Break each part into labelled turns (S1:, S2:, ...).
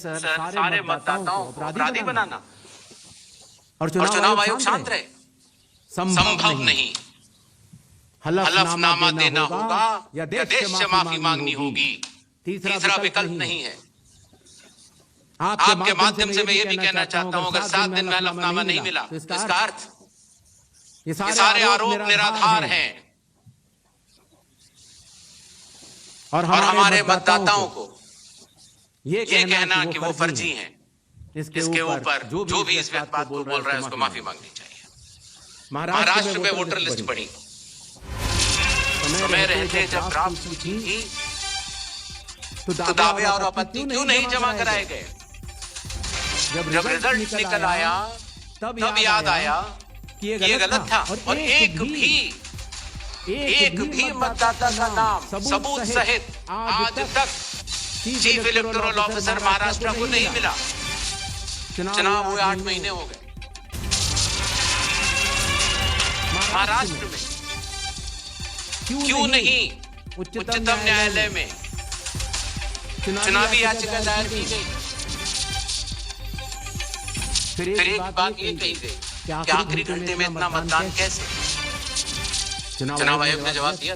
S1: सारे मतदाताओं को अपराधी बनाना और चुनाव आयोग शांत रहे संभव नहीं। हलफनामा देना होगा या देश से माफी मांगनी होगी, तीसरा विकल्प नहीं है। आपके माध्यम से मैं ये भी कहना चाहता हूं, अगर 7 दिन में हलफनामा नहीं मिला तो इसका अर्थ ये सारे आरोप निराधार हैं और हमारे मतदाताओं को ये कहना कि वो फर्जी हैं, इसके ऊपर जो भी इस बात को बोल रहा है उसको माफी मांगनी चाहिए। महाराष्ट्र में वोटर लिस्ट बढ़ी, समय रहते जब ड्राफ्ट थी तो दावे और आपत्ति क्यों नहीं जमा कराए गए? जब रिजल्ट निकल आया तब याद आया कि ये गलत था और एक भी मतदाता का नाम सबूत सहित आज तक चीफ इलेक्टोरल ऑफिसर महाराष्ट्र को नहीं मिला। चुनाव हुए 8 महीने हो गए। महाराष्ट्र में क्यों नहीं उच्चतम न्यायालय में चुनावी याचिका दायर की गई? फिर एक बात ये कही गई कि आखिरी घंटे में इतना मतदान कैसे? चुनाव आयोग ने जवाब दिया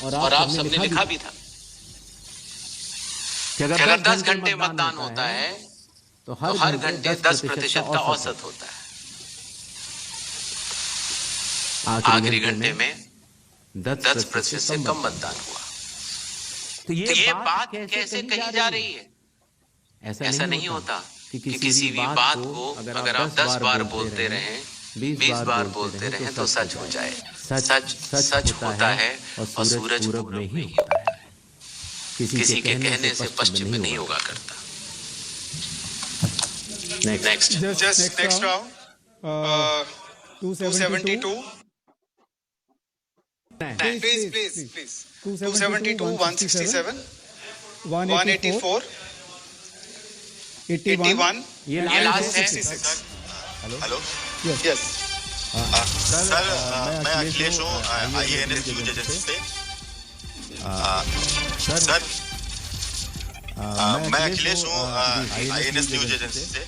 S1: और आप सबने लिखा भी था कि अगर 10 घंटे मतदान होता है तो हर घंटे 10% का औसत होता है। आखिरी घंटे में 10% से कम मतदान हुआ। तो ये बात कैसे कही जा रही है? ऐसा नहीं होता कि किसी भी बात को अगर आप 10 बार बोलते रहें, 20 बार बोलते रहें तो सच हो जाए। सच होता है और सूरज पूरब में ही होता है, किसी के कहने से पश्चिम में नहीं होगा करता। नेक्स्ट
S2: राउंड 272 please 272 167 184 81
S1: ये लास्ट है।
S2: 66। हेलो यस सर, मैं अखिलेश हूँ IANS न्यूज एजेंसी से। सर मैं अखिलेश हूँ IANS न्यूज एजेंसी से।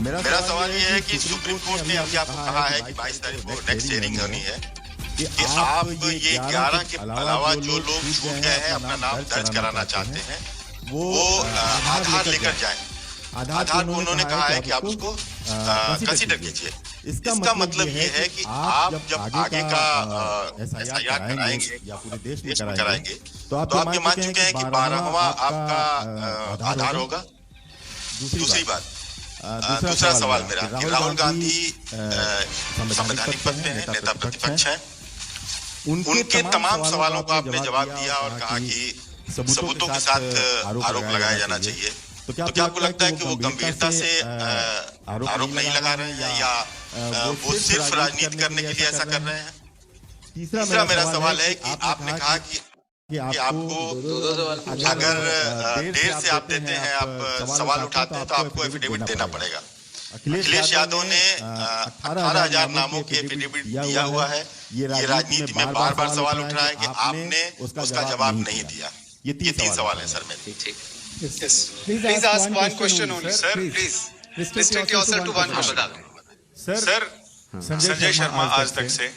S2: मेरा सवाल ये है कि सुप्रीम कोर्ट ने अभी आपको कहा है कि 22 तारीख को नेक्स्ट हियरिंग होनी है कि आप ये 11 के अलावा जो लोग छूट गए हैं अपना नाम दर्ज कराना चाहते हैं वो आधार लेकर जाएं। आधार को उन्होंने कहा है कि आप उसको कंसीडर कीजिए। इसका मतलब ये है कि आप जब आगे का SIR कराएंगे या पूरे देश में कराएंगे तो आप ये मान चुके हैं कि 12वां आपका आधार होगा। दूसरी बात, दूसरा सवाल मेरा कि राहुल गांधी संवैधानिक पद पे हैं, नेता प्रतिपक्ष हैं। उनके तमाम सवालों का आपने जवाब दिया और कहा कि सबूतों के साथ आरोप लगाया जाना चाहिए। तो क्या आपको लगता है कि वो गंभीरता से आरोप नहीं लगा रहे हैं या वो सिर्फ राजनीति करने के लिए ऐसा कर रहे हैं? तीसरा मेरा सवाल है कि आपने कहा कि आपको अगर देर से आप देते हैं, आप सवाल उठाते हैं तो आपको एफिडेविट देना पड़ेगा। अखिलेश यादव ने 18,000 नामों की एफिडेविट दिया हुआ है। ये राजनीति में बार बार सवाल उठ रहा है कि आपने उसका जवाब नहीं दिया। ये 3 सवाल है सर मेरे। ठीक,
S3: Yes. Please ask one question only, sir. Please restrict yourself to one question.
S2: Sir Sanjay Sharma आज तक से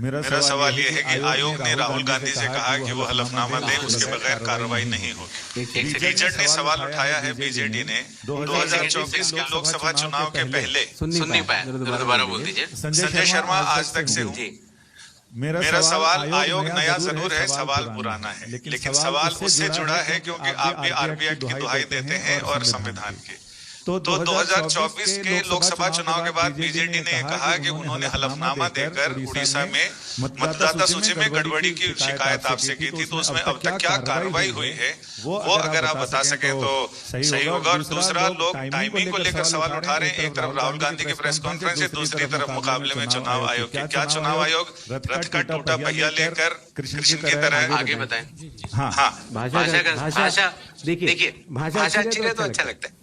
S2: मेरा सवाल ये है कि आयोग ने राहुल गांधी से कहा कि वो हलफनामा दें, उसके बगैर कार्रवाई नहीं होगी। बीजेडी ने सवाल उठाया है, बीजेडी ने 2024 के लोकसभा चुनाव के पहले
S1: सुन नहीं पाया, दोबारा बोल दीजिए।
S2: संजय शर्मा आज तक से मेरा सवाल आयोग नया जरूर है, सवाल पुराना है, लेकिन सवाल उससे जुड़ा है क्योंकि आप भी RBI की दुहाई देते हैं और संविधान की। तो 2024 के लोकसभा चुनाव के बाद बीजेडी ने कहा कि उन्होंने हलफनामा देकर उड़ीसा में मतदाता सूची में गड़बड़ी की शिकायत आपसे की थी, तो उसमें अब तक क्या कार्रवाई हुई है वो अगर आप बता सके तो सही होगा। और दूसरा, लोग टाइमिंग को लेकर सवाल उठा रहे हैं, एक तरफ राहुल गांधी की प्रेस कॉन्फ्रेंस है, दूसरी तरफ मुकाबले में चुनाव आयोग की। क्या चुनाव आयोग रथ का टूटा पहिया लेकर कृष्ण की तरह
S1: आगे बताएं?
S2: हाँ,
S1: भाषा देखिए, भाषा अच्छी रहे तो अच्छा लगता है।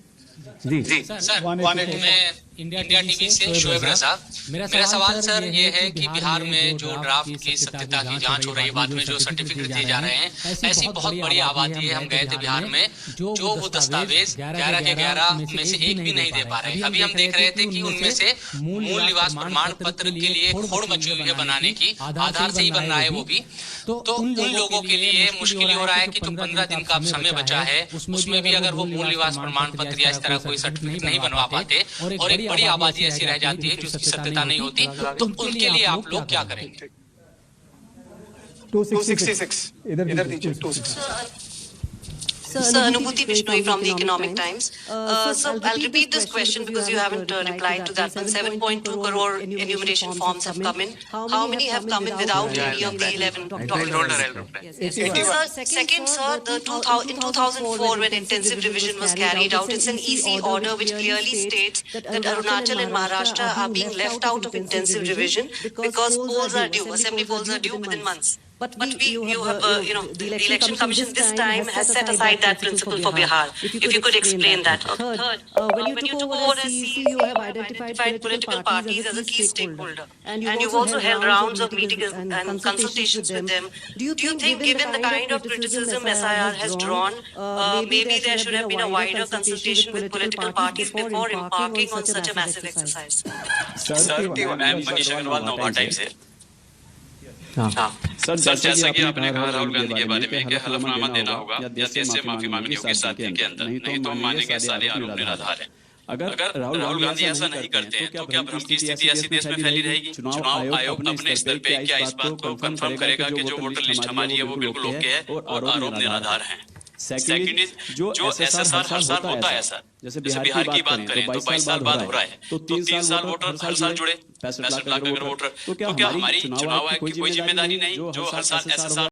S1: जी
S3: सर, 184
S4: इंडिया टीवी से शोएब रजा। मेरा सवाल सर ये है कि बिहार में जो ड्राफ्ट की सत्यता की जांच हो रही है, बाद में जो सर्टिफिकेट दिए जा रहे हैं, ऐसी बहुत बड़ी आबादी है, हम गए थे बिहार में, जो वो दस्तावेज 11 के 11 में से एक भी नहीं दे पा रहे। अभी हम देख रहे थे कि उनमें से मूल निवास प्रमाण पत्र के लिए होड़ मची हुई है बनाने की, आधार से ही बन रहा है वो भी। तो उन लोगों के लिए मुश्किल हो रहा है कि जो 15 दिन का समय बचा है, उसमें भी अगर वो मूल निवास प्रमाण पत्र या इस तरह कोई सर्टिफिकेट नहीं बनवा पाते और एक बड़ी आबादी ऐसी रह जाती है जिसकी सत्यता नहीं होती, तो उनके लिए आप लोग क्या करेंगे?
S3: 266 इधर दीजिए 266.
S5: Sir, Anubhuti Bishnoi from the Economic Times. So I'll repeat this question because you haven't replied to that. 7.2 crore enumeration forms have come in. How many have come in without any of the 11 documents? Yes. Sir, second, sir, in 2004 when intensive revision was carried out, it's an EC order which clearly states that Arunachal and Maharashtra are being left out of intensive revision because polls are due, assembly polls are due within months. But the Election Commission this time has set aside that principle for Bihar. If you could explain that. Third, when you took over as CEC, you have identified political parties as a key stakeholder. And you've also held rounds of meetings and consultations with them. Do you think, given the kind of criticism SIR has drawn, maybe there should have been a wider consultation with political parties before embarking on such a massive exercise?
S4: Sir, मैं Manish Agarwal नौभा times से।
S6: Sir जैसा कि आपने कहा राहुल गांधी के बारे में कि हलफनामा देना होगा या देश से माफी मांगनी होगी साथी के अंदर, नहीं तो हम मानेंगे सारे आरोप निराधार है। अगर राहुल गांधी ऐसा नहीं करते हैं तो क्या भ्रम की स्थिति ऐसी देश में फैली रहेगी? चुनाव आयोग अपने स्तर पे क्या इस बात को कंफर्म करेगा कि जो वोटर लिस्ट हमारी है वो बिल्कुल ओके है और आरोप निराधार हैं? सेकंड इज जो SSR हर साल होता है सर, जैसे बिहार की बात करें तो 22 साल बाद हो रहा है, तो 3 साल वोटर हर साल जुड़े 65 लाख अगर वोटर, तो क्या हमारी चुनाव आयोग की कोई जिम्मेदारी नहीं जो हर साल SSR